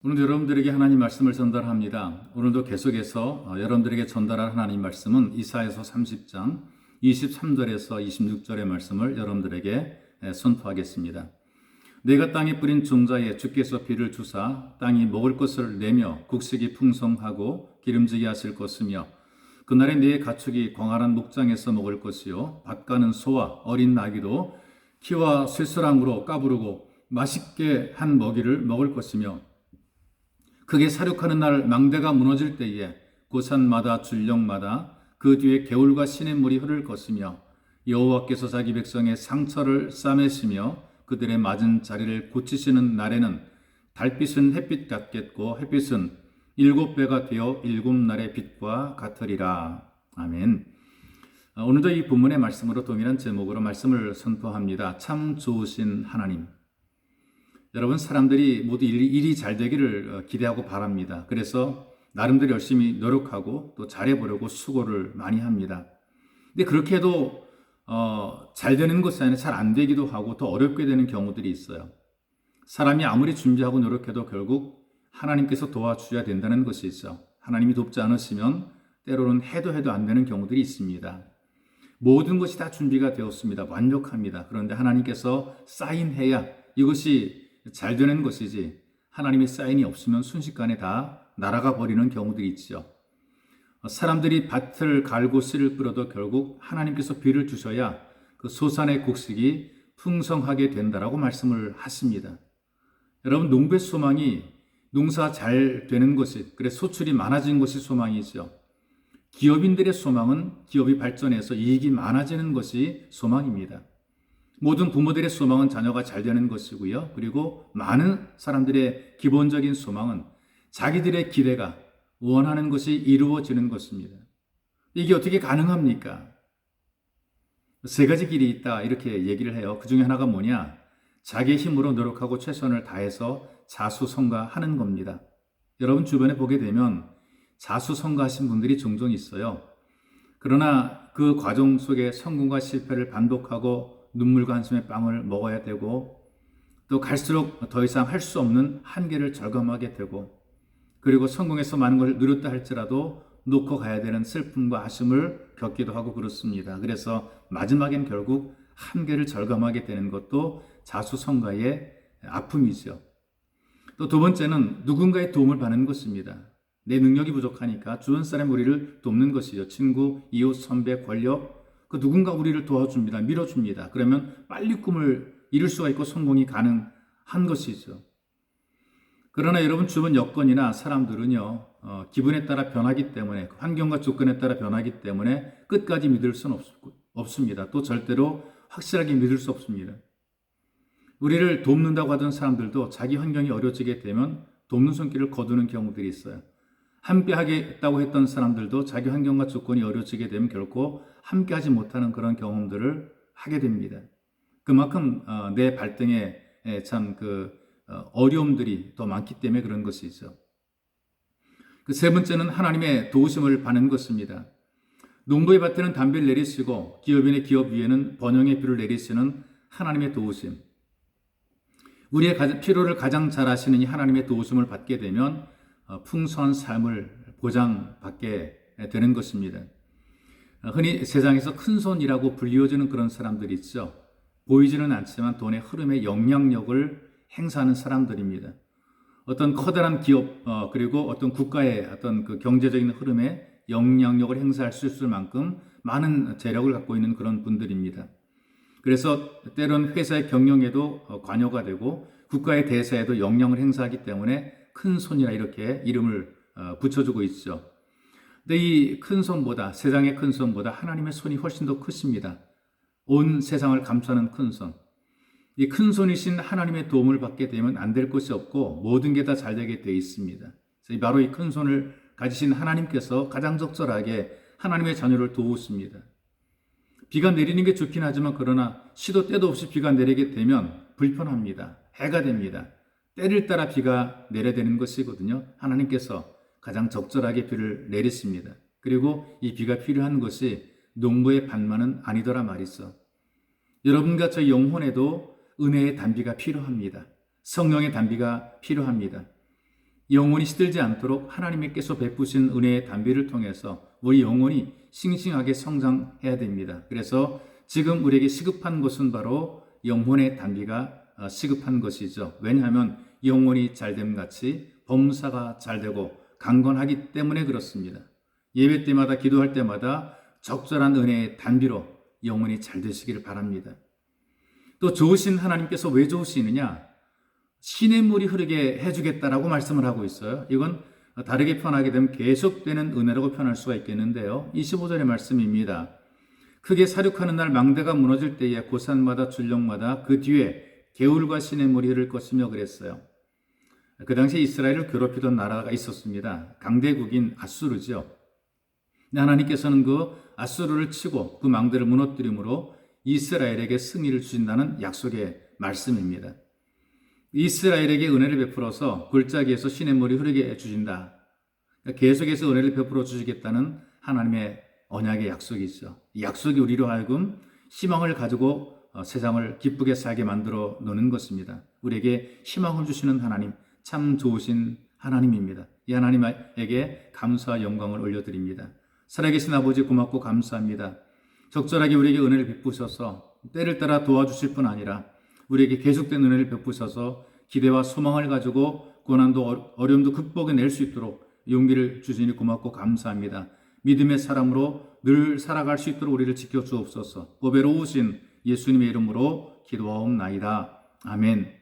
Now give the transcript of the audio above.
오늘도 여러분들에게 하나님 말씀을 전달합니다. 오늘도 계속해서 여러분들에게 전달할 하나님 말씀은 이사야서 30장 23절에서 26절의 말씀을 여러분들에게 선포하겠습니다. 내가 땅에 뿌린 종자에 주께서 비를 주사 땅이 먹을 것을 내며 곡식이 풍성하고 기름지게 하실 것이며 그날에 네 가축이 광활한 목장에서 먹을 것이요 밭가는 소와 어린 나귀도 키와 쇠스랑으로 까부르고 맛있게 한 먹이를 먹을 것이며 크게 사륙하는 날 망대가 무너질 때에 고산마다 줄령마다 그 뒤에 개울과 시냇물이 흐를 것이며 여호와께서 자기 백성의 상처를 싸매시며 그들의 맞은 자리를 고치시는 날에는 달빛은 햇빛 같겠고 햇빛은 7배가 되어 7날의 빛과 같으리라. 아멘. 오늘도 이 본문의 말씀으로 동일한 제목으로 말씀을 선포합니다. 참 좋으신 하나님. 여러분, 사람들이 모두 일이 잘 되기를 기대하고 바랍니다. 그래서 나름대로 열심히 노력하고 또 잘해보려고 수고를 많이 합니다. 근데 그렇게 해도 잘 되는 것이 아니라 잘 안 되기도 하고 더 어렵게 되는 경우들이 있어요. 사람이 아무리 준비하고 노력해도 결국 하나님께서 도와주셔야 된다는 것이 있어. 하나님이 돕지 않으시면 때로는 해도 안 되는 경우들이 있습니다. 모든 것이 다 준비가 되었습니다. 완벽합니다. 그런데 하나님께서 사인해야 이것이 잘 되는 것이지 하나님의 사인이 없으면 순식간에 다 날아가 버리는 경우들이 있죠. 사람들이 밭을 갈고 씨를 뿌려도 결국 하나님께서 비를 주셔야 그 소산의 곡식이 풍성하게 된다라고 말씀을 하십니다. 여러분, 농부의 소망이 농사 잘 되는 것이, 그래 소출이 많아진 것이 소망이죠. 기업인들의 소망은 기업이 발전해서 이익이 많아지는 것이 소망입니다. 모든 부모들의 소망은 자녀가 잘 되는 것이고요. 그리고 많은 사람들의 기본적인 소망은 자기들의 기대가 원하는 것이 이루어지는 것입니다. 이게 어떻게 가능합니까? 세 가지 길이 있다 이렇게 얘기를 해요. 그 중에 하나가 뭐냐? 자기의 힘으로 노력하고 최선을 다해서 자수성가하는 겁니다. 여러분 주변에 보게 되면 자수성가하신 분들이 종종 있어요. 그러나 그 과정 속에 성공과 실패를 반복하고 눈물과 한숨의 빵을 먹어야 되고 또 갈수록 더 이상 할 수 없는 한계를 절감하게 되고 그리고 성공해서 많은 걸 누렸다 할지라도 놓고 가야 되는 슬픔과 아쉬움을 겪기도 하고 그렇습니다. 그래서 마지막엔 결국 한계를 절감하게 되는 것도 자수성가의 아픔이죠. 또 두 번째는 누군가의 도움을 받는 것입니다. 내 능력이 부족하니까 주변 사람 우리를 돕는 것이죠. 친구, 이웃, 선배, 권력 그 누군가 우리를 도와줍니다. 밀어줍니다. 그러면 빨리 꿈을 이룰 수가 있고 성공이 가능한 것이죠. 그러나 여러분 주변 여건이나 사람들은요. 기분에 따라 변하기 때문에 환경과 조건에 따라 변하기 때문에 끝까지 믿을 수는 없습니다. 또 절대로 확실하게 믿을 수 없습니다. 우리를 돕는다고 하던 사람들도 자기 환경이 어려지게 되면 돕는 손길을 거두는 경우들이 있어요. 함께 하겠다고 했던 사람들도 자기 환경과 조건이 어려지게 되면 결코 함께 하지 못하는 그런 경험들을 하게 됩니다. 그만큼 내 발등에 참 어려움들이 더 많기 때문에 그런 것이죠. 그 세 번째는 하나님의 도우심을 받는 것입니다. 농부의 밭에는 담비를 내리시고 기업인의 기업 위에는 번영의 비를 내리시는 하나님의 도우심. 우리의 필요를 가장 잘 아시는 이 하나님의 도우심을 받게 되면 풍성한 삶을 보장받게 되는 것입니다. 흔히 세상에서 큰손이라고 불리워지는 그런 사람들이 있죠. 보이지는 않지만 돈의 흐름에 영향력을 행사하는 사람들입니다. 어떤 커다란 기업 그리고 어떤 국가의 어떤 그 경제적인 흐름에 영향력을 행사할 수 있을 만큼 많은 재력을 갖고 있는 그런 분들입니다. 그래서 때론 회사의 경영에도 관여가 되고 국가의 대사에도 영향을 행사하기 때문에 큰손이라 이렇게 이름을 붙여주고 있죠. 근데 이 큰손보다 세상의 큰손보다 하나님의 손이 훨씬 더 크십니다. 온 세상을 감싸는 큰손. 이 큰손이신 하나님의 도움을 받게 되면 안 될 것이 없고 모든 게 다 잘 되게 되어 있습니다. 그래서 바로 이 큰손을 가지신 하나님께서 가장 적절하게 하나님의 자녀를 도우십니다. 비가 내리는 게 좋긴 하지만 그러나 시도 때도 없이 비가 내리게 되면 불편합니다. 해가 됩니다. 때를 따라 비가 내려야 되는 것이거든요. 하나님께서 가장 적절하게 비를 내리십니다. 그리고 이 비가 필요한 것이 농부의 밭만은 아니더라 말이죠. 여러분과 저 영혼에도 은혜의 단비가 필요합니다. 성령의 단비가 필요합니다. 영원히 시들지 않도록 하나님께서 베푸신 은혜의 단비를 통해서 우리 영혼이 싱싱하게 성장해야 됩니다. 그래서 지금 우리에게 시급한 것은 바로 영혼의 단비가 시급한 것이죠. 왜냐하면 영혼이 잘됨 같이 범사가 잘되고 강건하기 때문에 그렇습니다. 예배 때마다 기도할 때마다 적절한 은혜의 단비로 영혼이 잘 되시기를 바랍니다. 또 좋으신 하나님께서 왜 좋으시느냐? 신의 물이 흐르게 해주겠다라고 말씀을 하고 있어요. 이건 다르게 표현하게 되면 계속되는 은혜라고 표현할 수가 있겠는데요. 25절의 말씀입니다. 크게 사륙하는 날 망대가 무너질 때에 고산마다 줄령마다 그 뒤에 개울과 신의 물이 흐를 것이며 그랬어요. 그 당시 이스라엘을 괴롭히던 나라가 있었습니다. 강대국인 아수르죠. 하나님께서는 그 아수르를 치고 그 망대를 무너뜨림으로 이스라엘에게 승리를 주신다는 약속의 말씀입니다. 이스라엘에게 은혜를 베풀어서 골짜기에서 신의 물이 흐르게 해주신다. 계속해서 은혜를 베풀어 주시겠다는 하나님의 언약의 약속이죠. 이 약속이 우리로 하여금 희망을 가지고 세상을 기쁘게 살게 만들어 놓는 것입니다. 우리에게 희망을 주시는 하나님, 참 좋으신 하나님입니다. 이 하나님에게 감사와 영광을 올려드립니다. 살아계신 아버지 고맙고 감사합니다. 적절하게 우리에게 은혜를 베푸셔서 때를 따라 도와주실 뿐 아니라 우리에게 계속된 은혜를 베푸셔서 기대와 소망을 가지고 고난도 어려움도 극복해낼 수 있도록 용기를 주시니 고맙고 감사합니다. 믿음의 사람으로 늘 살아갈 수 있도록 우리를 지켜주옵소서. 보배로우신 예수님의 이름으로 기도하옵나이다. 아멘.